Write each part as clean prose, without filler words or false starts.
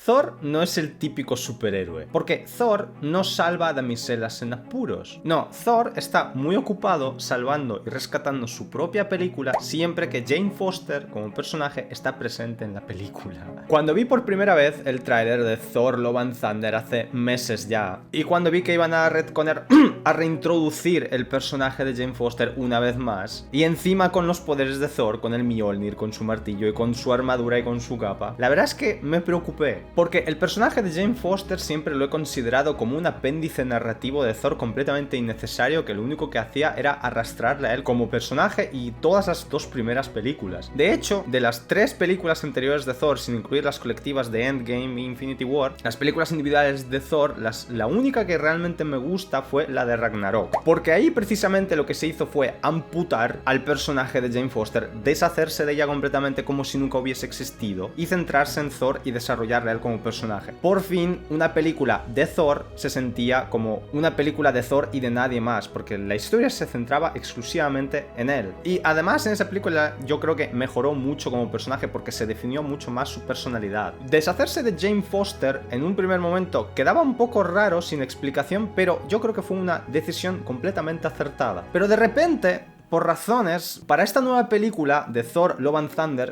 Thor no es el típico superhéroe, porque Thor no salva a damiselas en apuros. No, Thor está muy ocupado salvando y rescatando su propia película siempre que Jane Foster, como personaje, está presente en la película. Cuando vi por primera vez el tráiler de Thor Love and Thunder hace meses ya, y cuando vi que iban a retconer, a reintroducir el personaje de Jane Foster una vez más, y encima con los poderes de Thor, con el Mjolnir, con su martillo y con su armadura y con su capa, la verdad es que me preocupé, porque el personaje de Jane Foster siempre lo he considerado como un apéndice narrativo de Thor completamente innecesario, que lo único que hacía era arrastrarle a él como personaje y todas las dos primeras películas. De hecho, de las 3 películas anteriores de Thor, sin incluir las colectivas de Endgame e Infinity War, las películas individuales de Thor, la única que realmente me gusta fue la de Ragnarok, porque ahí precisamente lo que se hizo fue amputar al personaje de Jane Foster, deshacerse de ella completamente como si nunca hubiese existido y centrarse en Thor y desarrollarle a él como personaje. Por fin, una película de Thor se sentía como una película de Thor y de nadie más, porque la historia se centraba exclusivamente en él. Y además en esa película yo creo que mejoró mucho como personaje porque se definió mucho más su personalidad. Deshacerse de Jane Foster en un primer momento quedaba un poco raro, sin explicación, pero yo creo que fue una decisión completamente acertada. Pero de repente, por razones, para esta nueva película de Thor Love and Thunder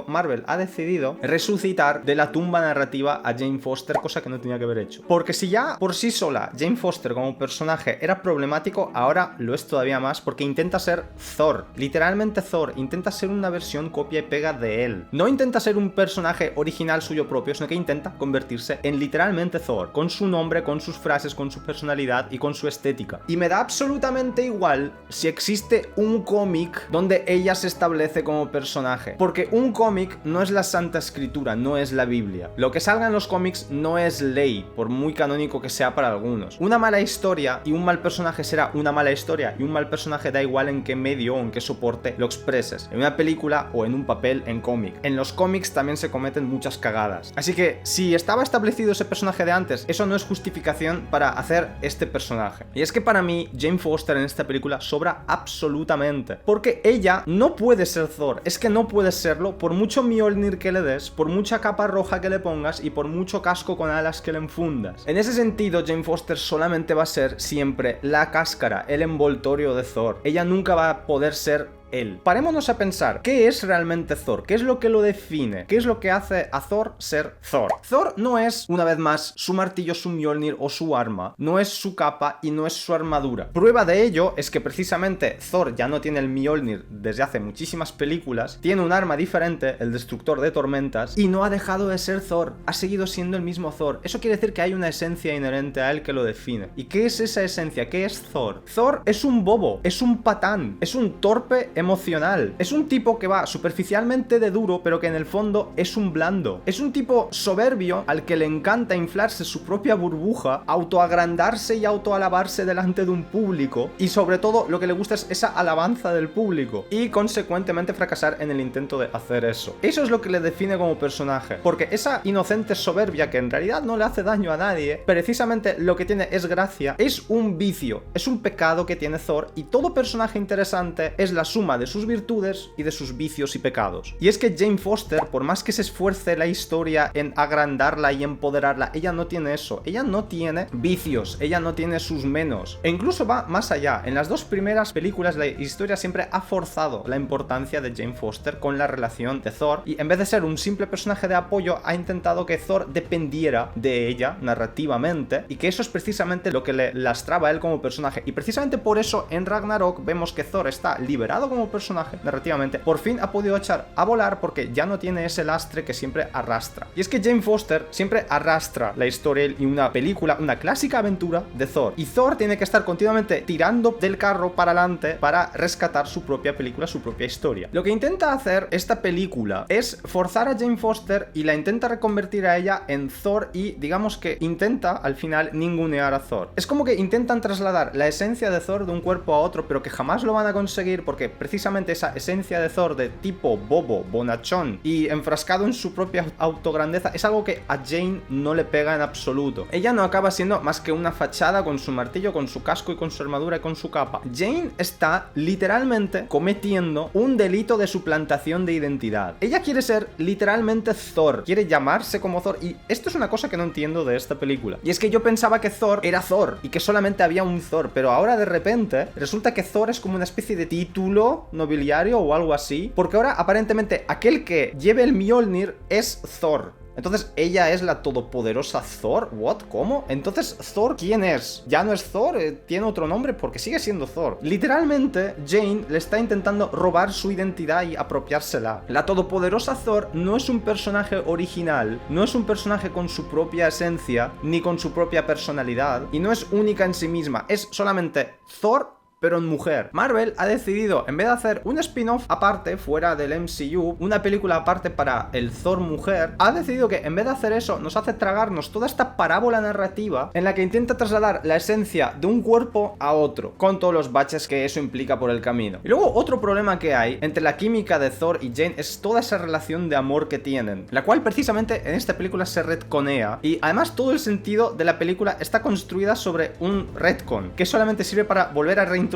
Marvel ha decidido resucitar de la tumba narrativa a Jane Foster, cosa que no tenía que haber hecho. Porque si ya por sí sola Jane Foster como personaje era problemático, ahora lo es todavía más porque intenta ser Thor, literalmente Thor, intenta ser una versión copia y pega de él. No intenta ser un personaje original suyo propio, sino que intenta convertirse en literalmente Thor, con su nombre, con sus frases, con su personalidad y con su estética. Y me da absolutamente igual si existe un cómic donde ella se establece como personaje, porque un cómic no es la Santa Escritura, no es la Biblia. Lo que salga en los cómics no es ley, por muy canónico que sea para algunos. Una mala historia y un mal personaje será una mala historia, y un mal personaje da igual en qué medio o en qué soporte lo expreses, en una película o en un papel en cómic. En los cómics también se cometen muchas cagadas. Así que si estaba establecido ese personaje de antes, eso no es justificación para hacer este personaje. Y es que para mí Jane Foster en esta película sobra absolutamente, porque ella no puede ser Thor, es que no puede serlo por mucho Mjolnir que le des, por mucha capa roja que le pongas y por mucho casco con alas que le enfundas. En ese sentido, Jane Foster solamente va a ser siempre la cáscara, el envoltorio de Thor. Ella nunca va a poder ser él. Parémonos a pensar, ¿qué es realmente Thor? ¿Qué es lo que lo define? ¿Qué es lo que hace a Thor ser Thor? Thor no es, una vez más, su martillo, su Mjolnir o su arma, no es su capa y no es su armadura. Prueba de ello es que precisamente Thor ya no tiene el Mjolnir desde hace muchísimas películas, tiene un arma diferente, el destructor de tormentas, y no ha dejado de ser Thor, ha seguido siendo el mismo Thor. Eso quiere decir que hay una esencia inherente a él que lo define. ¿Y qué es esa esencia? ¿Qué es Thor? Thor es un bobo, es un patán, es un torpe emocional. Es un tipo que va superficialmente de duro, pero que en el fondo es un blando. Es un tipo soberbio al que le encanta inflarse su propia burbuja, autoagrandarse y autoalabarse delante de un público, y sobre todo lo que le gusta es esa alabanza del público, y consecuentemente fracasar en el intento de hacer eso. Eso es lo que le define como personaje, porque esa inocente soberbia que en realidad no le hace daño a nadie, precisamente lo que tiene es gracia, es un vicio, es un pecado que tiene Thor, y todo personaje interesante es la suma de sus virtudes y de sus vicios y pecados. Y es que Jane Foster, por más que se esfuerce la historia en agrandarla y empoderarla, ella no tiene eso. Ella no tiene vicios, ella no tiene sus menos. E incluso va más allá. En las 2 primeras películas la historia siempre ha forzado la importancia de Jane Foster con la relación de Thor, y en vez de ser un simple personaje de apoyo, ha intentado que Thor dependiera de ella narrativamente, y que eso es precisamente lo que le lastraba a él como personaje. Y precisamente por eso en Ragnarok vemos que Thor está liberado como personaje narrativamente, por fin ha podido echar a volar porque ya no tiene ese lastre que siempre arrastra. Y es que Jane Foster siempre arrastra la historia y una película, una clásica aventura de Thor, y Thor tiene que estar continuamente tirando del carro para adelante para rescatar su propia película, su propia historia. Lo que intenta hacer esta película es forzar a Jane Foster y la intenta reconvertir a ella en Thor, y digamos que intenta al final ningunear a Thor. Es como que intentan trasladar la esencia de Thor de un cuerpo a otro, pero que jamás lo van a conseguir porque precisamente esa esencia de Thor de tipo bobo, bonachón y enfrascado en su propia autograndeza es algo que a Jane no le pega en absoluto. Ella no acaba siendo más que una fachada con su martillo, con su casco y con su armadura y con su capa. Jane está literalmente cometiendo un delito de suplantación de identidad. Ella quiere ser literalmente Thor, quiere llamarse como Thor, y esto es una cosa que no entiendo de esta película. Y es que yo pensaba que Thor era Thor y que solamente había un Thor, pero ahora de repente resulta que Thor es como una especie de título nobiliario o algo así, porque ahora aparentemente aquel que lleve el Mjolnir es Thor. Entonces, ¿ella es la todopoderosa Thor? ¿What? ¿Cómo? Entonces, ¿Thor quién es? ¿Ya no es Thor? ¿Tiene otro nombre? Porque sigue siendo Thor. Literalmente, Jane le está intentando robar su identidad y apropiársela. La todopoderosa Thor no es un personaje original, no es un personaje con su propia esencia, ni con su propia personalidad, y no es única en sí misma, es solamente Thor, pero en mujer. Marvel ha decidido, en vez de hacer un spin-off aparte, fuera del MCU, una película aparte para el Thor mujer, ha decidido que en vez de hacer eso, nos hace tragarnos toda esta parábola narrativa en la que intenta trasladar la esencia de un cuerpo a otro, con todos los baches que eso implica por el camino. Y luego otro problema que hay entre la química de Thor y Jane es toda esa relación de amor que tienen, la cual precisamente en esta película se retconea, y además todo el sentido de la película está construida sobre un retcon, que solamente sirve para volver a reintroducir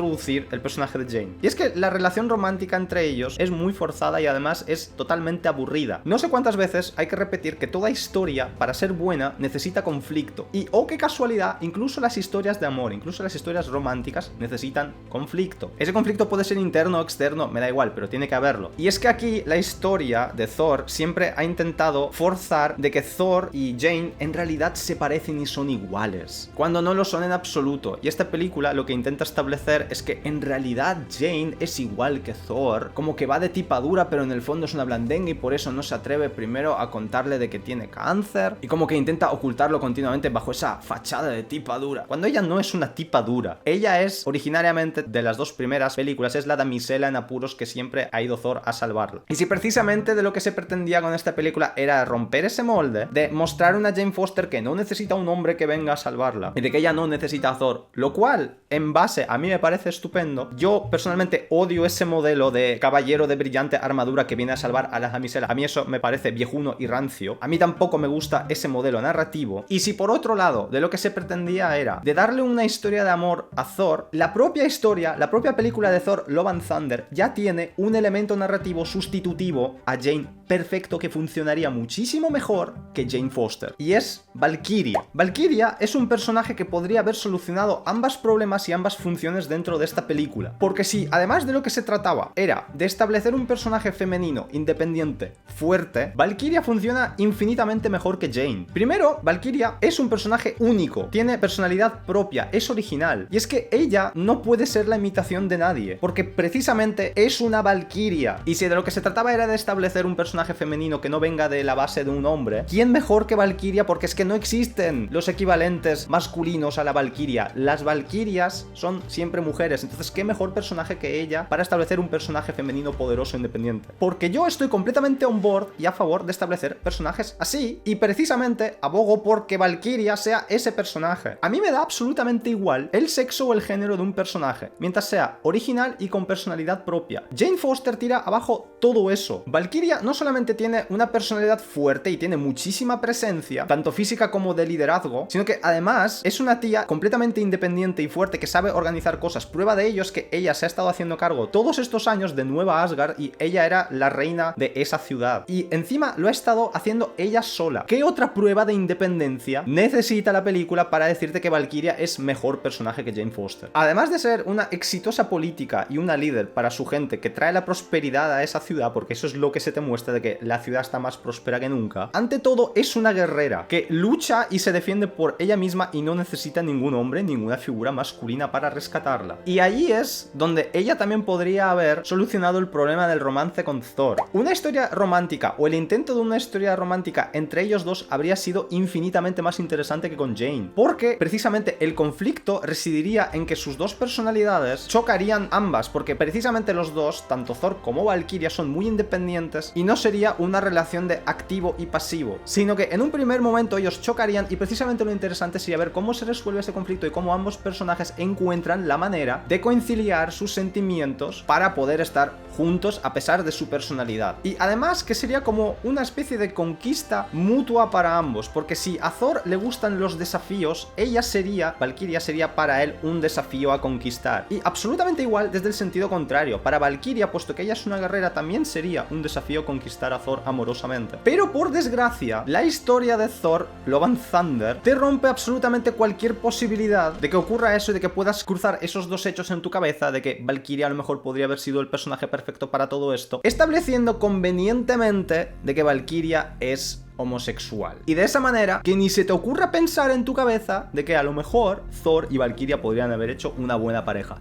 el personaje de Jane. Y es que la relación romántica entre ellos es muy forzada y además es totalmente aburrida. No sé cuántas veces hay que repetir que toda historia, para ser buena, necesita conflicto. Y, oh qué casualidad, incluso las historias de amor, incluso las historias románticas necesitan conflicto. Ese conflicto puede ser interno o externo, me da igual, pero tiene que haberlo. Y es que aquí la historia de Thor siempre ha intentado forzar de que Thor y Jane en realidad se parecen y son iguales, cuando no lo son en absoluto. Y esta película lo que intenta establecer es que en realidad Jane es igual que Thor, como que va de tipadura pero en el fondo es una blandenga y por eso no se atreve primero a contarle de que tiene cáncer, y como que intenta ocultarlo continuamente bajo esa fachada de tipadura, cuando ella no es una tipadura. Ella es originariamente, de las dos primeras películas, es la damisela en apuros que siempre ha ido Thor a salvarla. Y si precisamente de lo que se pretendía con esta película era romper ese molde de mostrar una Jane Foster que no necesita un hombre que venga a salvarla y de que ella no necesita a Thor, lo cual en base a mí me parece estupendo. Yo personalmente odio ese modelo de caballero de brillante armadura que viene a salvar a la damisela. A mí eso me parece viejuno y rancio. A mí tampoco me gusta ese modelo narrativo. Y si por otro lado de lo que se pretendía era de darle una historia de amor a Thor, la propia historia, la propia película de Thor Love and Thunder ya tiene un elemento narrativo sustitutivo a Jane perfecto que funcionaría muchísimo mejor que Jane Foster, y es Valkyria. Valkyria es un personaje que podría haber solucionado ambos problemas y ambas funciones dentro de esta película, porque si además de lo que se trataba era de establecer un personaje femenino independiente, fuerte, Valkyria funciona infinitamente mejor que Jane. Primero, Valkyria es un personaje único, tiene personalidad propia, es original, y es que ella no puede ser la imitación de nadie, porque precisamente es una Valkyria, y si de lo que se trataba era de establecer un personaje femenino que no venga de la base de un hombre, ¿quién mejor que Valkyria? Porque es que no existen los equivalentes masculinos a la Valkyria. Las Valkyrias son siempre mujeres, entonces ¿qué mejor personaje que ella para establecer un personaje femenino poderoso e independiente? Porque yo estoy completamente on board y a favor de establecer personajes así, y precisamente abogo por que Valkyria sea ese personaje. A mí me da absolutamente igual el sexo o el género de un personaje, mientras sea original y con personalidad propia. Jane Foster tira abajo todo eso. Valkyria no solamente tiene una personalidad fuerte y tiene muchísima presencia, tanto física como de liderazgo, sino que además es una tía completamente independiente y fuerte que sabe organizar cosas. Prueba de ello es que ella se ha estado haciendo cargo todos estos años de Nueva Asgard y ella era la reina de esa ciudad. Y encima lo ha estado haciendo ella sola. ¿Qué otra prueba de independencia necesita la película para decirte que Valkyria es mejor personaje que Jane Foster? Además de ser una exitosa política y una líder para su gente que trae la prosperidad a esa ciudad, porque eso es lo que se te muestra, de que la ciudad está más próspera que nunca, ante todo es una guerrera que lucha y se defiende por ella misma y no necesita ningún hombre, ninguna figura masculina para rescatarla. Y ahí es donde ella también podría haber solucionado el problema del romance con Thor. Una historia romántica o el intento de una historia romántica entre ellos dos habría sido infinitamente más interesante que con Jane, porque precisamente el conflicto residiría en que sus dos personalidades chocarían ambas, porque precisamente los dos, tanto Thor como Valkyria, son muy independientes y no sería una relación de activo y pasivo, sino que en un primer momento ellos chocarían, y precisamente lo interesante sería ver cómo se resuelve ese conflicto y cómo ambos personajes encuentran la manera manera de conciliar sus sentimientos para poder estar juntos a pesar de su personalidad. Y además que sería como una especie de conquista mutua para ambos, porque si a Thor le gustan los desafíos, Valkyria sería para él un desafío a conquistar. Y absolutamente igual desde el sentido contrario, para Valkyria, puesto que ella es una guerrera, también sería un desafío conquistar a Thor amorosamente. Pero por desgracia, la historia de Thor Love and Thunder te rompe absolutamente cualquier posibilidad de que ocurra eso y de que puedas cruzar esos dos hechos en tu cabeza, de que Valkyria a lo mejor podría haber sido el personaje perfecto para todo esto, estableciendo convenientemente de que Valkyria es homosexual. Y de esa manera, que ni se te ocurra pensar en tu cabeza de que a lo mejor Thor y Valkyria podrían haber hecho una buena pareja.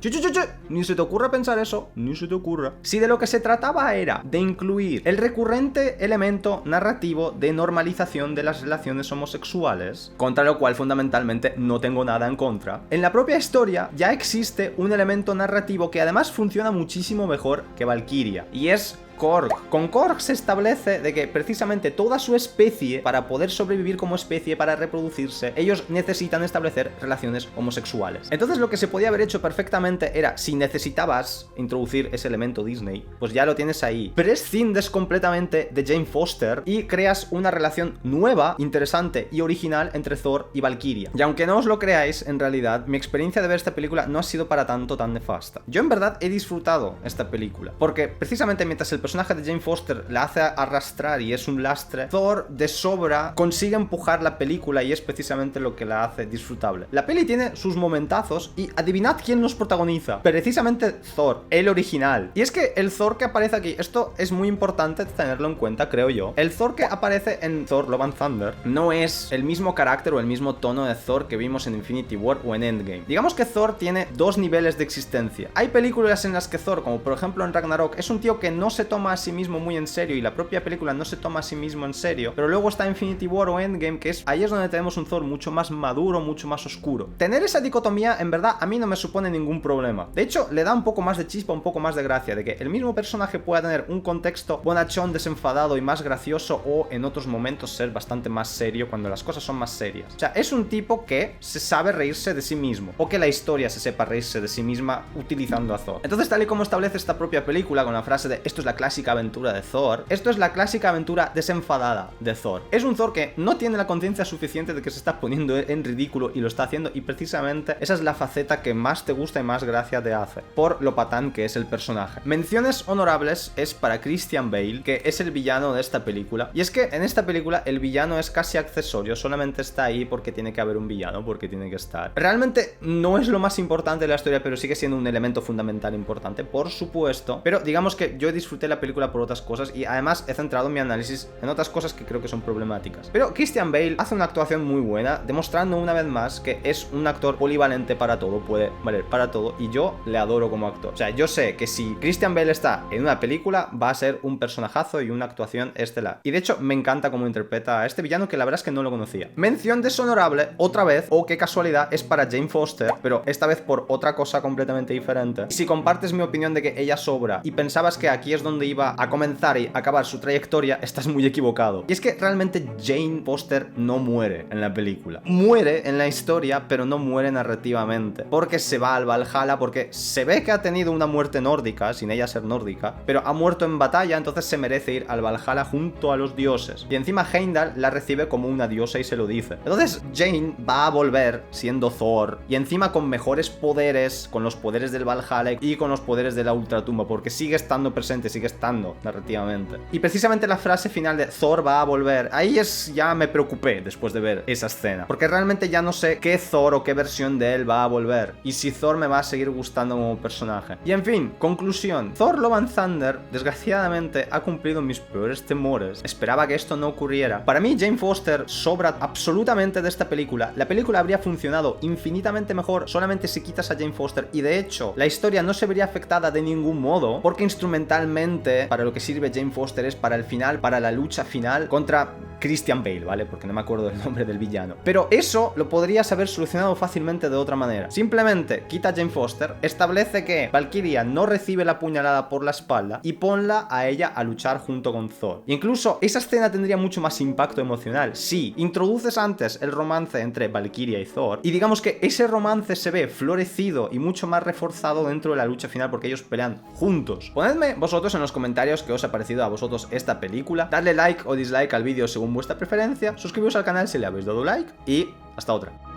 Ni se te ocurra pensar eso, ni se te ocurra. Si de lo que se trataba era de incluir el recurrente elemento narrativo de normalización de las relaciones homosexuales, contra lo cual fundamentalmente no tengo nada en contra, en la propia historia ya existe un elemento narrativo que además funciona muchísimo mejor que Valkyria, y es Korg. Con Korg se establece de que precisamente toda su especie, para poder sobrevivir como especie, para reproducirse, ellos necesitan establecer relaciones homosexuales. Entonces lo que se podía haber hecho perfectamente era, si necesitabas introducir ese elemento Disney, pues ya lo tienes ahí. Prescindes completamente de Jane Foster y creas una relación nueva, interesante y original entre Thor y Valkyria. Y aunque no os lo creáis, en realidad, mi experiencia de ver esta película no ha sido para tanto tan nefasta. Yo en verdad he disfrutado esta película, porque precisamente mientras el personaje de Jane Foster la hace arrastrar y es un lastre, Thor de sobra consigue empujar la película y es precisamente lo que la hace disfrutable. La peli tiene sus momentazos y adivinad quién los protagoniza. Precisamente Thor, el original. Y es que el Thor que aparece aquí, esto es muy importante tenerlo en cuenta, creo yo. El Thor que aparece en Thor Love and Thunder no es el mismo carácter o el mismo tono de Thor que vimos en Infinity War o en Endgame. Digamos que Thor tiene dos niveles de existencia. Hay películas en las que Thor, como por ejemplo en Ragnarok, es un tío que no se toma a sí mismo muy en serio y la propia película no se toma a sí mismo en serio, pero luego está Infinity War o Endgame, que ahí es donde tenemos un Thor mucho más maduro, mucho más oscuro. Tener esa dicotomía en verdad a mí no me supone ningún problema. De hecho, le da un poco más de chispa, un poco más de gracia, de que el mismo personaje pueda tener un contexto bonachón, desenfadado y más gracioso, o en otros momentos ser bastante más serio cuando las cosas son más serias. O sea, es un tipo que se sabe reírse de sí mismo, o que la historia se sepa reírse de sí misma utilizando a Thor. Entonces, tal y como establece esta propia película con la frase de esto es la clásica aventura de Thor, esto es la clásica aventura desenfadada de Thor. Es un Thor que no tiene la conciencia suficiente de que se está poniendo en ridículo y lo está haciendo, y precisamente esa es la faceta que más te gusta y más gracia te hace, por lo patán que es el personaje. Menciones honorables es para Christian Bale, que es el villano de esta película, y es que en esta película el villano es casi accesorio, solamente está ahí porque tiene que haber un villano, porque tiene que estar. Realmente no es lo más importante de la historia, pero sigue siendo un elemento fundamental importante, por supuesto, pero digamos que yo disfruté la película por otras cosas y además he centrado mi análisis en otras cosas que creo que son problemáticas. Pero Christian Bale hace una actuación muy buena, demostrando una vez más que es un actor polivalente para todo, puede valer para todo, y yo le adoro como actor. O sea, yo sé que si Christian Bale está en una película va a ser un personajazo y una actuación estelar. Y de hecho me encanta cómo interpreta a este villano, que la verdad es que no lo conocía. Mención deshonorable, otra vez, o qué casualidad, es para Jane Foster, pero esta vez por otra cosa completamente diferente. Si compartes mi opinión de que ella sobra y pensabas que aquí es donde iba a comenzar y acabar su trayectoria, estás muy equivocado. Y es que realmente Jane Foster no muere en la película. Muere en la historia, pero no muere narrativamente, porque se va al Valhalla, porque se ve que ha tenido una muerte nórdica, sin ella ser nórdica, pero ha muerto en batalla, entonces se merece ir al Valhalla junto a los dioses. Y encima Heimdall la recibe como una diosa y se lo dice. Entonces Jane va a volver siendo Thor, y encima con mejores poderes, con los poderes del Valhalla y con los poderes de la ultratumba, porque sigue estando presente, sigue estando narrativamente. Y precisamente la frase final de Thor va a volver, ahí ya me preocupé después de ver esa escena, porque realmente ya no sé qué Thor o qué versión de él va a volver, y si Thor me va a seguir gustando como personaje. Y en fin, conclusión, Thor Love and Thunder desgraciadamente ha cumplido mis peores temores. Esperaba que esto no ocurriera. Para mí Jane Foster sobra absolutamente de esta película. La película habría funcionado infinitamente mejor solamente si quitas a Jane Foster, y de hecho la historia no se vería afectada de ningún modo, porque instrumentalmente realmente para lo que sirve Jane Foster es para el final, para la lucha final contra Christian Bale, ¿vale? Porque no me acuerdo del nombre del villano. Pero eso lo podrías haber solucionado fácilmente de otra manera. Simplemente quita a Jane Foster, establece que Valkyria no recibe la puñalada por la espalda y ponla a ella a luchar junto con Thor. Incluso esa escena tendría mucho más impacto emocional si introduces antes el romance entre Valkyria y Thor y digamos que ese romance se ve florecido y mucho más reforzado dentro de la lucha final porque ellos pelean juntos. Ponedme vosotros en los comentarios qué os ha parecido a vosotros esta película, dadle like o dislike al vídeo según vuestra preferencia, suscribiros al canal si le habéis dado like y hasta otra.